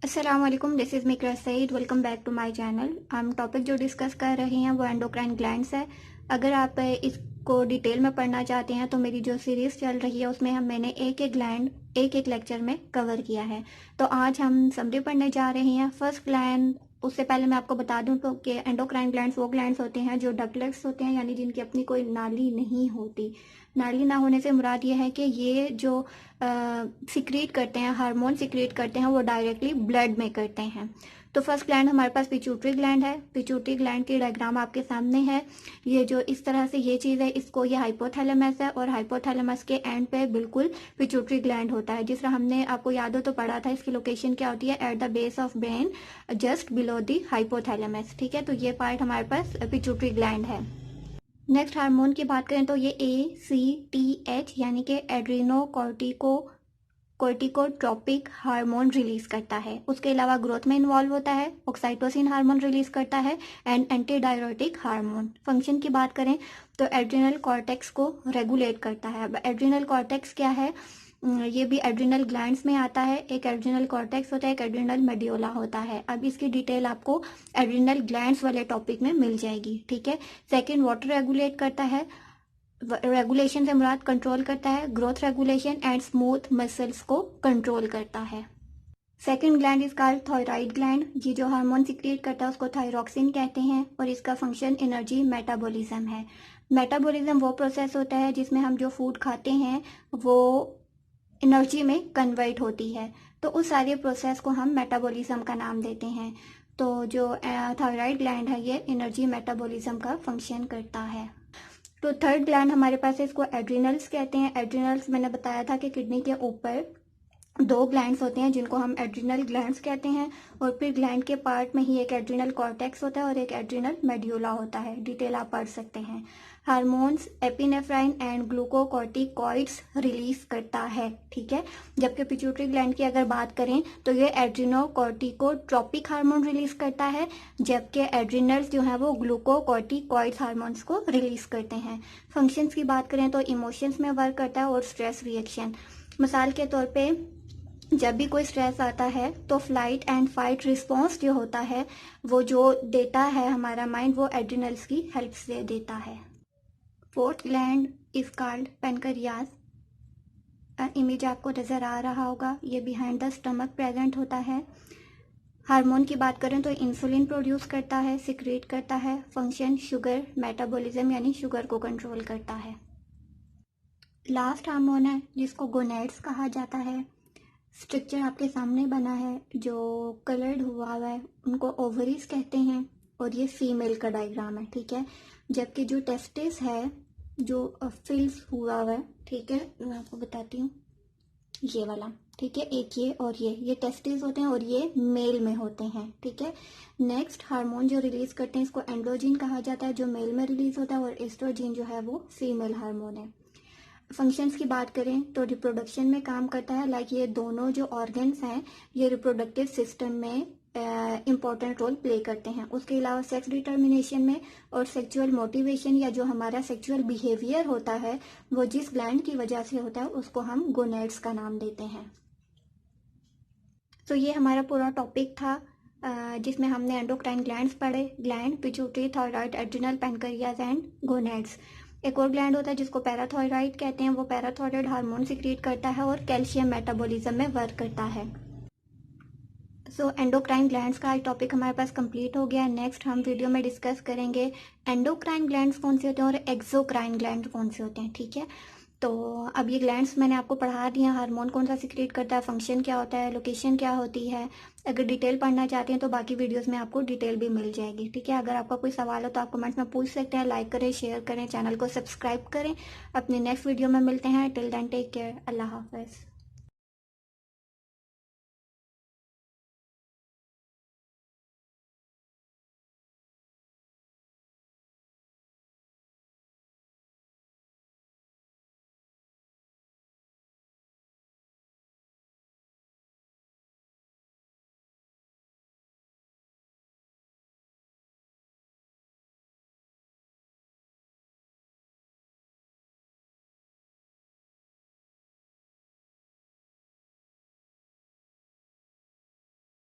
अस्सलाम वालेकुम, this is Mikra Saeed. Welcome back to my channel. हम टॉपिक जो डिस्कस कर रहे हैं वो एंडोक्राइन ग्लैंड्स है। अगर आप इसको डिटेल में पढ़ना चाहते हैं तो मेरी जो सीरीज़ चल रही है उसमें मैंने एक एक ग्लैंड एक एक लेक्चर में कवर किया है। तो आज हम समरी पढ़ने जा रहे हैं। फर्स्ट ग्लैंड, उससे पहले मैं आपको बता दूं तो कि एंडोक्राइन ग्लैंड्स वो ग्लैंड्स होते हैं जो डक्टलेट्स होते हैं, यानी जिनकी अपनी कोई नाली नहीं होती। नाली ना होने से मुराद ये है कि ये जो सिक्रीट करते हैं, हार्मोन सिक्रीट करते हैं, वो डायरेक्टली ब्लड में करते हैं। तो फर्स्ट ग्लैंड हमारे पास पिट्यूटरी ग्लैंड है। पिट्यूटरी ग्लैंड की डायग्राम आपके सामने है। ये जो इस तरह से ये चीज़ है, इसको ये हाइपोथैलेमस है और हाइपोथैलेमस के एंड पे बिल्कुल पिट्यूटरी ग्लैंड होता है। जिस तरह हमने आपको याद हो तो पढ़ा था, इसकी लोकेशन क्या होती है, at the base of brain just below the hypothalamus. ठीक है, तो ये पार्ट हमारे पास पिट्यूटरी ग्लैंड है। नेक्स्ट हार्मोन की बात करें तो ये ACTH यानी कि एड्रीनो कोर्टिकोट्रोपिक हार्मोन रिलीज करता है। उसके अलावा ग्रोथ में इन्वॉल्व होता है, ऑक्साइटोसिन हार्मोन रिलीज करता है and anti diuretic hormone. Function की बात करें तो एड्रिनल कॉर्टेक्स को रेगुलेट करता है। अब एड्रिनल कॉर्टेक्स क्या है, ये भी एड्रिनल ग्लैंड्स में आता है। एक एड्रिनल कॉर्टेक्स होता है, एक एड्रिनल मेड्यूला होता है। अब इसकी डिटेल आपको एड्रिनल ग्लैंड्स वाले टॉपिक में मिल जाएगी। ठीक है। सेकंड, वाटर रेगुलेट करता है। रेगुलेशन से मुराद कंट्रोल करता है। Growth regulation and smooth muscles को कंट्रोल करता है। Second gland is called thyroid gland. ये जो हार्मोन सिक्रिएट करता है उसको थायरॉक्सिन कहते हैं और इसका फंक्शन एनर्जी मेटाबॉलिज्म है। मेटाबॉलिज्म वो प्रोसेस होता है जिसमें हम जो फूड खाते हैं वो एनर्जी में कन्वर्ट होती है। तो उस सारे प्रोसेस को हम मेटाबॉलिज्म का नाम देते हैं। तो जो थायराइड ग्लैंड है ये एनर्जी मेटाबॉलिज्म का फंक्शन करता है। तो थर्ड ग्लैंड हमारे पास है, इसको एड्रिनल्स कहते हैं। एड्रिनल्स मैंने बताया था कि किडनी के ऊपर दो ग्लैंड्स होते हैं जिनको हम एड्रिनल ग्लैंड्स कहते हैं और फिर ग्लैंड के पार्ट में ही एक एड्रिनल कॉर्टेक्स होता है और एक एड्रिनल मेड्यूला होता है। डिटेल आप पढ़ सकते हैं। Hormones epinephrine and glucocorticoids release करता है। ठीक है। जबकि पिट्यूटरी ग्लैंड की अगर बात करें तो ये एड्रिनोकॉर्टिकोट्रोपिक हार्मोन रिलीज करता है, जबकि एड्रिनल्स जो है वो ग्लूकोकॉर्टिकॉइड्स हार्मोन्स को रिलीज करते हैं। फंक्शंस की बात करें तो इमोशंस में वर्क करता है और स्ट्रेस रिएक्शन। मिसाल के तौर पे जब भी कोई स्ट्रेस आता है तो फ्लाइट एंड फाइट रिस्पॉन्स जो होता है वो जो देता है हमारा माइंड, वो एड्रिनल्स की हेल्प से देता है। Fourth gland is called pancreas. Image आपको नजर आ रहा होगा, ये बिहाइंड द स्टमक प्रेजेंट होता है। हार्मोन की बात करें तो इंसुलिन प्रोड्यूस करता है, सिक्रेट करता है। फंक्शन शुगर मेटाबॉलिज्म यानी शुगर को कंट्रोल करता है। लास्ट हार्मोन है जिसको गोनेड्स कहा जाता है। स्ट्रक्चर आपके सामने बना है, जो कलर्ड हुआ है उनको ओवरीज कहते हैं और ये फीमेल का डायग्राम है। ठीक है। जबकि जो टेस्टिस है जो फिल्स हुआ है, ठीक है, मैं आपको बताती हूँ, ये वाला। ठीक है, एक ये और ये टेस्टिस होते हैं और ये मेल में होते हैं। ठीक है। नेक्स्ट हार्मोन जो रिलीज करते हैं इसको एंड्रोजिन कहा जाता है, जो मेल में रिलीज होता है, और एस्ट्रोजिन जो है वो फीमेल हार्मोन है। फंक्शंस की बात करें तो रिप्रोडक्शन में काम करता है। लाइक ये दोनों जो ऑर्गन्स हैं ये रिप्रोडक्टिव सिस्टम में इम्पोर्टेंट रोल प्ले करते हैं। उसके अलावा सेक्स डिटर्मिनेशन में और सेक्सुअल मोटिवेशन या जो हमारा सेक्सुअल बिहेवियर होता है वो जिस ग्लैंड की वजह से होता है उसको हम गोनेड्स का नाम देते हैं। तो ये हमारा पूरा टॉपिक था जिसमें हमने एंडोक्राइन ग्लैंड्स पढ़े। Gland, pituitary, thyroid, adrenal, pancreas and gonads. एक और ग्लैंड होता है जिसको पैराथायराइड कहते हैं, वो पैराथायराइड हार्मोन सिक्रीट करता है और कैल्शियम मेटाबॉलिज्म में वर्क करता है। सो एंडोक्राइन ग्लैंड्स का टॉपिक हमारे पास कंप्लीट हो गया है। नेक्स्ट हम वीडियो में डिस्कस करेंगे एंडोक्राइन ग्लैंड्स कौन से होते हैं और एक्सोक्राइन ग्लैंड कौन से होते हैं। ठीक है। तो अब ये ग्लैंड्स मैंने आपको पढ़ा दिया, हार्मोन कौन सा सिक्रेट करता है, फंक्शन क्या होता है, लोकेशन क्या होती है। अगर डिटेल पढ़ना चाहते हैं तो बाकी वीडियोस में आपको डिटेल भी मिल जाएगी। ठीक है। अगर आपका कोई सवाल हो तो आप कमेंट्स में पूछ सकते हैं। लाइक करें, शेयर करें, चैनल को सब्सक्राइब करें। अपने नेक्स्ट वीडियो में मिलते हैं। Till then take care. अल्लाह हाफिज़।